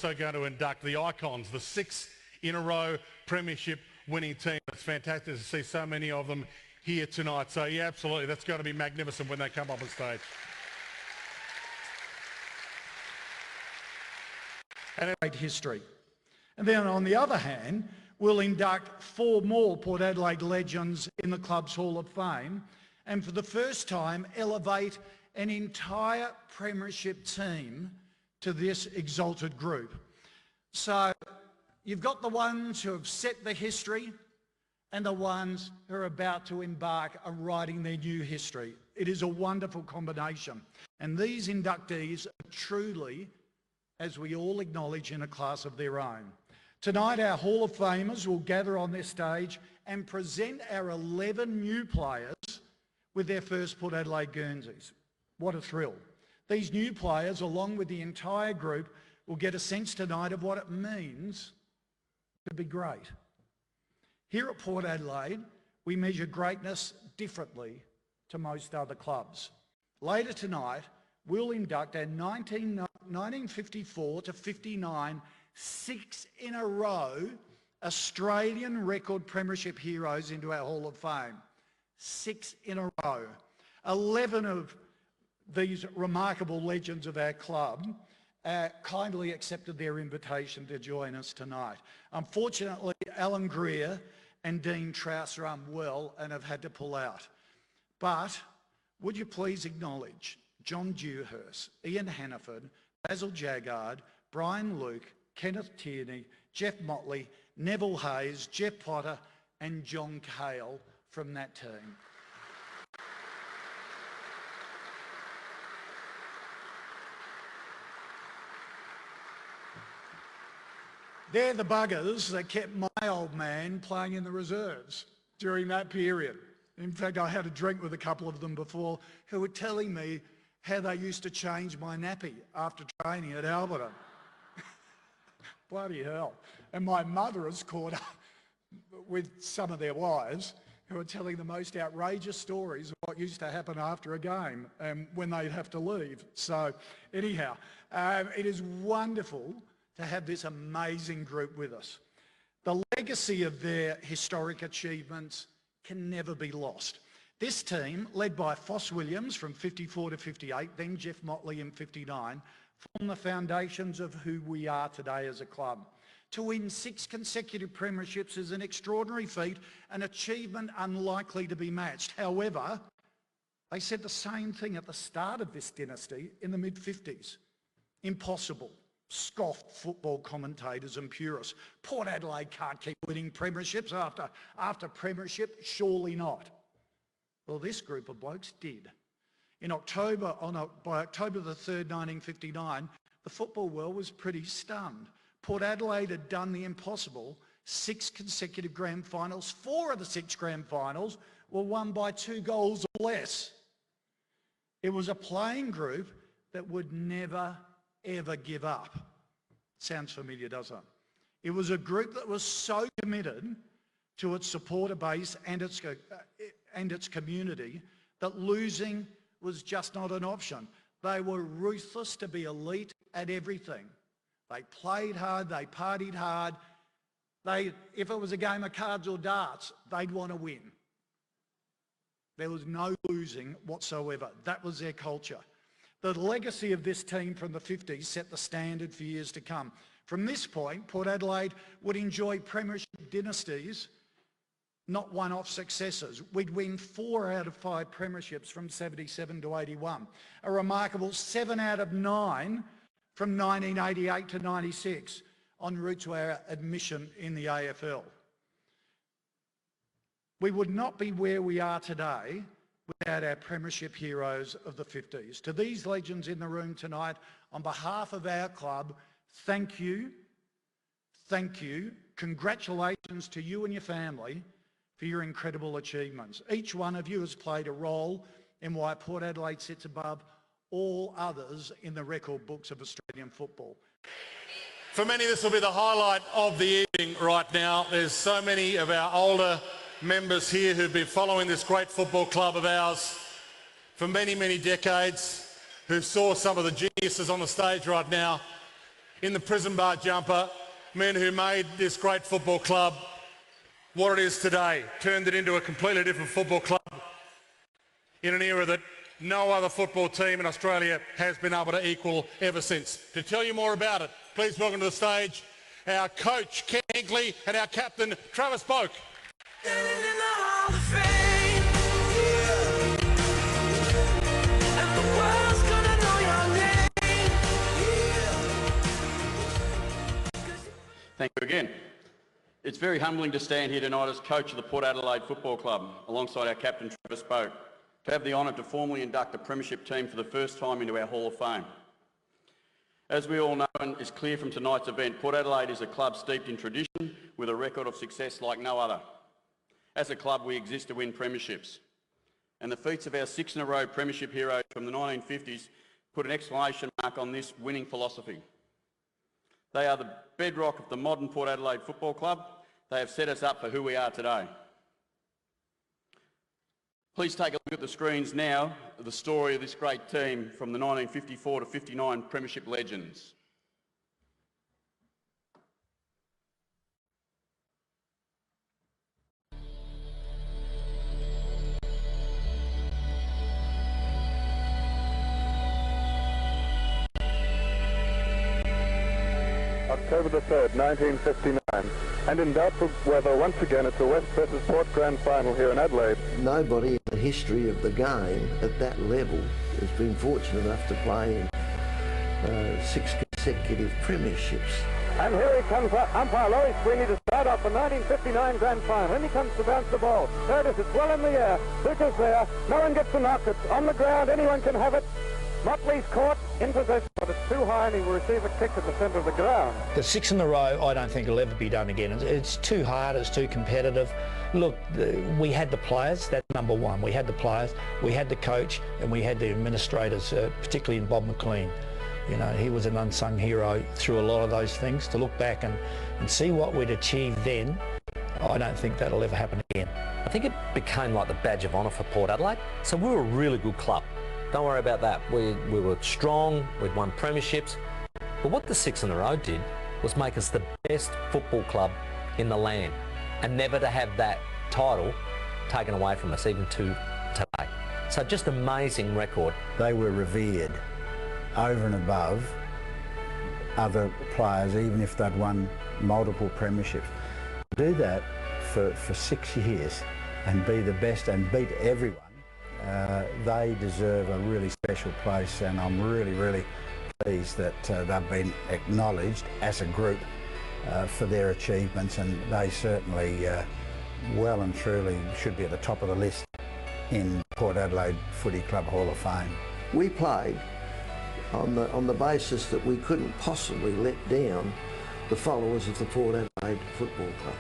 also going to induct the icons, the 6 in a row premiership winning team. It's fantastic to see so many of them here tonight. So yeah, absolutely, that's going to be magnificent when they come up on stage. And great history. And then on the other hand, we'll induct 4 more Port Adelaide legends in the club's Hall of Fame, and for the first time elevate an entire premiership team to this exalted group. So you've got the ones who have set the history and the ones who are about to embark on writing their new history. It is a wonderful combination. And these inductees are truly, as we all acknowledge, in a class of their own. Tonight, our Hall of Famers will gather on this stage and present our 11 new players with their first Port Adelaide Guernseys. What a thrill. These new players, along with the entire group, will get a sense tonight of what it means to be great. Here at Port Adelaide, we measure greatness differently to most other clubs. Later tonight, we'll induct our 1954 to 59 6 in a row Australian record premiership heroes into our Hall of Fame. 6 in a row. 11 of these remarkable legends of our club kindly accepted their invitation to join us tonight. Unfortunately, Alan Greer and Dean Trowse are unwell and have had to pull out. But would you please acknowledge John Dewhurst, Ian Hannaford, Basil Jaggard, Brian Luke, Kenneth Tierney, Jeff Motley, Neville Hayes, Jeff Potter and John Cale from that team. They're the buggers that kept my old man playing in the reserves during that period. In fact, I had a drink with a couple of them before who were telling me how they used to change my nappy after training at Alberta. Bloody hell. And my mother has caught up with some of their wives who are telling the most outrageous stories of what used to happen after a game when they'd have to leave. So anyhow, it is wonderful to have this amazing group with us. The legacy of their historic achievements can never be lost. This team, led by Foss Williams from 54 to 58, then Jeff Motley in 59, form the foundations of who we are today as a club. To win 6 consecutive premierships is an extraordinary feat, an achievement unlikely to be matched. However, they said the same thing at the start of this dynasty in the mid-50s. Impossible, scoffed football commentators and purists. Port Adelaide can't keep winning premierships after premiership, surely not. Well, this group of blokes did. By October the 3rd, 1959, the football world was pretty stunned. Port Adelaide had done the impossible. 6 consecutive grand finals. 4 of the 6 grand finals were won by 2 goals or less. It was a playing group that would never, ever give up. Sounds familiar, doesn't it? It was a group that was so committed to its supporter base and its community that losing was just not an option. They were ruthless to be elite at everything. They played hard, they partied hard. If it was a game of cards or darts, they'd want to win. There was no losing whatsoever. That was their culture. The legacy of this team from the 50s set the standard for years to come. From this point, Port Adelaide would enjoy premiership dynasties, not one-off successes. We'd win 4 out of 5 premierships from 77 to 81. A remarkable 7 out of 9 from 1988 to 96, en route to our admission in the AFL. We would not be where we are today without our premiership heroes of the 50s. To these legends in the room tonight, on behalf of our club, thank you, congratulations to you and your family for your incredible achievements. Each one of you has played a role in why Port Adelaide sits above all others in the record books of Australian football. For many, this will be the highlight of the evening right now. There's so many of our older members here who've been following this great football club of ours for many, many decades, who saw some of the geniuses on the stage right now. in the prison bar jumper, men who made this great football club what it is today, turned it into a completely different football club in an era that no other football team in Australia has been able to equal ever since. To tell you more about it, please welcome to the stage our coach, Ken Hinkley, and our captain, Travis Boak. Thank you again. It's very humbling to stand here tonight as coach of the Port Adelaide Football Club, alongside our captain Travis Boak, to have the honour to formally induct a premiership team for the first time into our Hall of Fame. As we all know and is clear from tonight's event, Port Adelaide is a club steeped in tradition with a record of success like no other. As a club, we exist to win premierships. And the feats of our 6 in a row premiership heroes from the 1950s put an exclamation mark on this winning philosophy. They are the bedrock of the modern Port Adelaide Football Club. They have set us up for who we are today. Please take a look at the screens now, the story of this great team from the 1954 to 59 Premiership Legends. October the 3rd, 1959. And in doubtful weather, once again, it's a West versus Port Grand Final here in Adelaide. Nobody in the history of the game at that level has been fortunate enough to play in 6 consecutive premierships. And here he comes, umpire Laurie Sweeney, to start off the 1959 Grand Final. And he comes to bounce the ball. There it is, it's well in the air. Hooker's there, no one gets a knock, it's on the ground, anyone can have it. Motley's caught in possession, but it's too high and he will receive a kick at the centre of the ground. The 6 in a row, I don't think will ever be done again. It's too hard, it's too competitive. Look, we had the players, that's number one. We had the players, we had the coach, and we had the administrators, particularly in Bob McLean. You know, he was an unsung hero through a lot of those things. To look back and see what we'd achieved then, I don't think that'll ever happen again. I think it became like the badge of honour for Port Adelaide. So we were a really good club. Don't worry about that. We were strong, we'd won premierships. But what the 6 in a row did was make us the best football club in the land, and never to have that title taken away from us, even to today. So just amazing record. They were revered over and above other players, even if they'd won multiple premierships. To do that for 6 years and be the best and beat everyone, they deserve a really special place, and I'm really, really pleased that they've been acknowledged as a group for their achievements, and they certainly well and truly should be at the top of the list in Port Adelaide Footy Club Hall of Fame. We played on the basis that we couldn't possibly let down the followers of the Port Adelaide Football Club.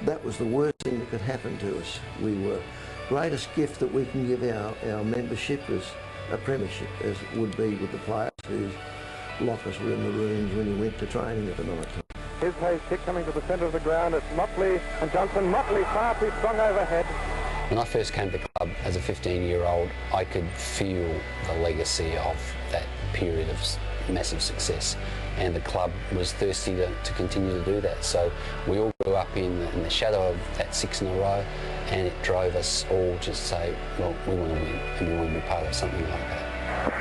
That was the worst thing that could happen to us. We were greatest gift that we can give our membership is a premiership, as it would be with the players whose lockers were in the rooms when you went to training at the night time. Here's Hayes' kick coming to the centre of the ground. It's Motley and Johnson. Motley far too strong overhead. When I first came to the club as a 15-year-old, I could feel the legacy of that period of massive success, and the club was thirsty to continue to do that. So we all grew up in the shadow of that 6 in a row, and it drove us all to say, well, we want to win, and we want to be part of something like that.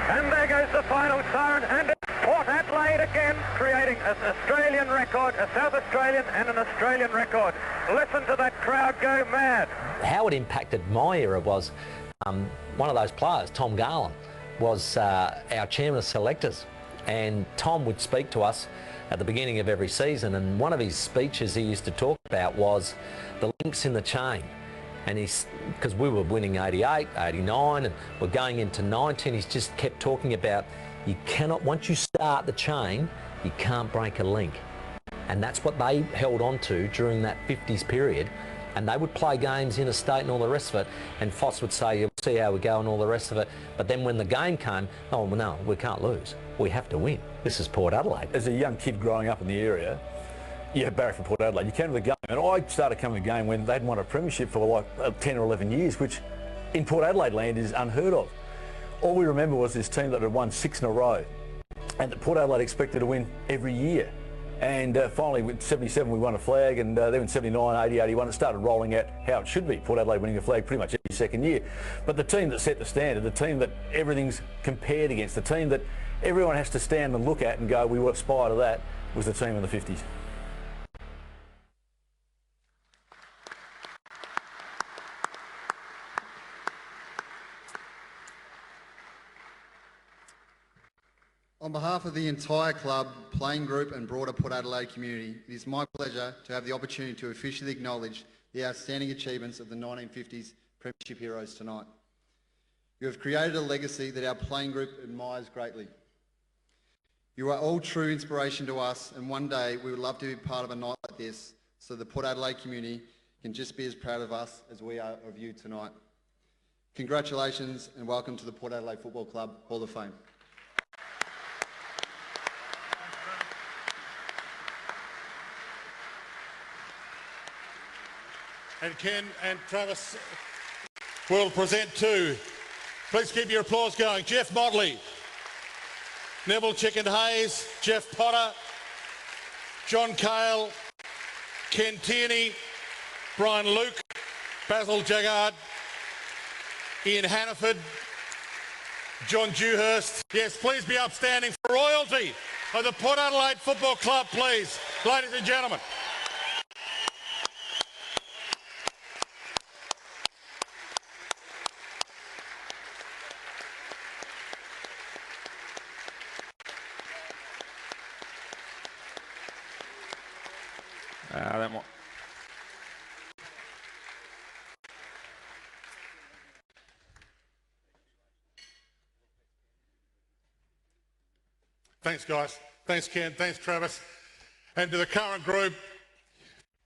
And there goes the final siren, and it's Port Adelaide again, creating an Australian record, a South Australian and an Australian record. Listen to that crowd go mad. How it impacted my era was one of those players, Tom Garland, was our chairman of selectors, and Tom would speak to us at the beginning of every season, and one of his speeches he used to talk about was the links in the chain. And because we were winning 88, 89, and we're going into 90, and he's just kept talking about, you cannot, once you start the chain, you can't break a link. And that's what they held on to during that 50s period. And they would play games interstate and all the rest of it, and Foss would say, you'll see how we go and all the rest of it. But then when the game came, oh, well, no, we can't lose. We have to win. This is Port Adelaide. As a young kid growing up in the area, you had Barrack for Port Adelaide. You came to the game, and I started coming to the game when they'd won a premiership for like 10 or 11 years, which in Port Adelaide land is unheard of. All we remember was this team that had won 6 in a row. and that Port Adelaide expected to win every year. And finally, with 77, we won a flag, and then in 79, 80, 81, it started rolling out how it should be. Port Adelaide winning a flag pretty much every second year. But the team that set the standard, the team that everything's compared against, the team that everyone has to stand and look at and go, we will aspire to that, was the team in the 50s. On behalf of the entire club, playing group and broader Port Adelaide community, it is my pleasure to have the opportunity to officially acknowledge the outstanding achievements of the 1950s Premiership heroes tonight. You have created a legacy that our playing group admires greatly. You are all true inspiration to us, and one day we would love to be part of a night like this so the Port Adelaide community can just be as proud of us as we are of you tonight. Congratulations and welcome to the Port Adelaide Football Club Hall of Fame. And Ken and Travis will present too. Please keep your applause going. Jeff Motley, Neville Chicken Hayes, Jeff Potter, John Cale, Ken Tierney, Brian Luke, Basil Jaggard, Ian Hannaford, John Dewhurst. Yes, please be upstanding for royalty of the Port Adelaide Football Club, please, ladies and gentlemen. Thanks, guys. Thanks, Ken. Thanks, Travis. And to the current group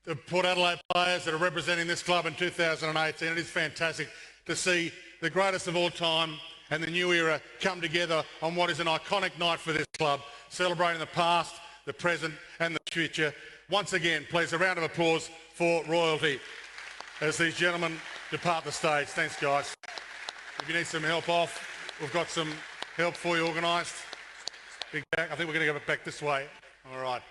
of Port Adelaide players that are representing this club in 2018, it is fantastic to see the greatest of all time and the new era come together on what is an iconic night for this club, celebrating the past, the present and the future. Once again, please, a round of applause for royalty as these gentlemen depart the stage. Thanks, guys. If you need some help off, we've got some help for you organised. Big back. I think we're going to go back this way. All right.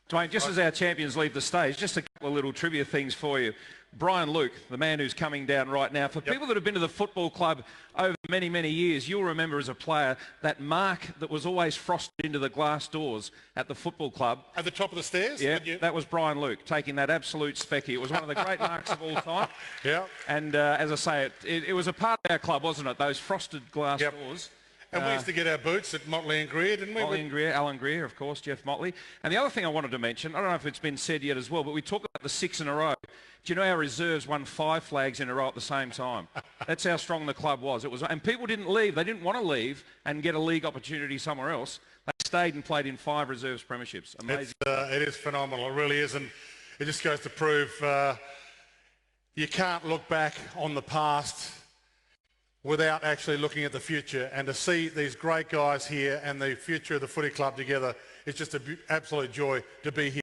Dwayne, just as our champions leave the stage, just a couple of little trivia things for you. Brian Luke, the man who's coming down right now, for people that have been to the football club over many, many years, you'll remember as a player that mark that was always frosted into the glass doors at the football club. At the top of the stairs? Yeah, that was Brian Luke, taking that absolute specky. It was one of the great marks of all time. Yeah. And as I say, it was a part of our club, wasn't it? Those frosted glass doors. And we used to get our boots at Motley and Greer, didn't we? Motley and Greer, Alan Greer, of course, Jeff Motley. And the other thing I wanted to mention, I don't know if it's been said yet as well, but we talk about the 6 in a row. Do you know our reserves won 5 flags in a row at the same time? That's how strong the club was. And people didn't leave. They didn't want to leave and get a league opportunity somewhere else. They stayed and played in 5 reserves premierships. Amazing. It is phenomenal. It really is. And it just goes to prove you can't look back on the past without actually looking at the future, and to see these great guys here and the future of the footy club together, it's just an absolute joy to be here.